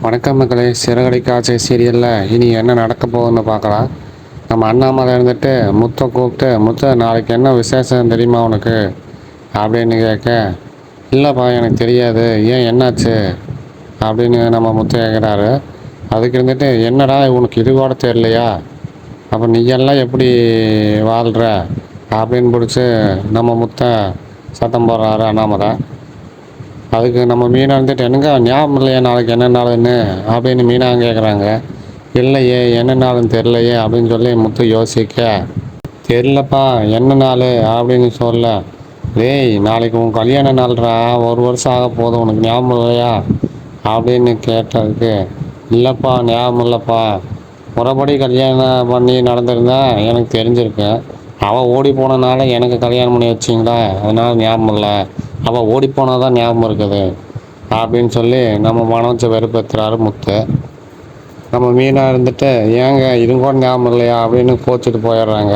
வணக்கம் மக்களே. சிறகடி காய்ச்சி சீரியலில் இனி என்ன நடக்க போகுதுன்னு பார்க்கலாம். நம்ம அண்ணாமலை இருந்துட்டு முத்தை கூப்பிட்டு, முத்தை நாளைக்கு என்ன விசேஷம் தெரியுமா உனக்கு அப்படின்னு கேட்க, இல்லைப்பா எனக்கு தெரியாது, ஏன் என்னாச்சு அப்படின்னு நம்ம முத்தை கேட்குறாரு. அதுக்கு இருந்துட்டு, என்னடா உனக்கு இது கூட தெரியலையா, அப்போ நீயெல்லாம் எப்படி வாழ்கிற அப்படின்னு பிடிச்சி நம்ம முத்தை சத்தம் போடுறாரு அண்ணாமலை. அதுக்கு நம்ம மீனா இருந்துட்டு, என்னங்க ஞாபகம் இல்லையா நாளைக்கு என்ன நாளுன்னு அப்படின்னு மீனா கேட்குறாங்க. இல்லையே, என்ன நாளுன்னு தெரிலையே அப்படின்னு சொல்லி முத்து யோசிக்க, தெரிலப்பா என்ன நாள் அப்படின்னு சொல்ல, டேய் நாளைக்கு உன் கல்யாண நாள்ரா, ஒரு வருஷம் ஆக போதும், உனக்கு ஞாபகம் இல்லையா அப்படின்னு கேட்டதுக்கு, இல்லைப்பா ஞாபகம் இல்லைப்பா, முறைப்படி கல்யாணம் பண்ணி நடந்திருந்தா எனக்கு தெரிஞ்சிருக்கேன், அவள் ஓடி போனனால எனக்கு கல்யாணம் பண்ணி வச்சிங்களா, அதனால் ஞாபகம் இல்லை, அவள் ஓடி போனால் தான் ஞாபகம் இருக்குது அப்படின்னு சொல்லி நம்ம மனோஜை வெறுப்பேற்றுறாரு முத்து. நம்ம மீனாக இருந்துட்டு, ஏங்க இது கூட ஞாபகம் இல்லையா அப்படின்னு கோச்சிட்டு போயிடுறாங்க.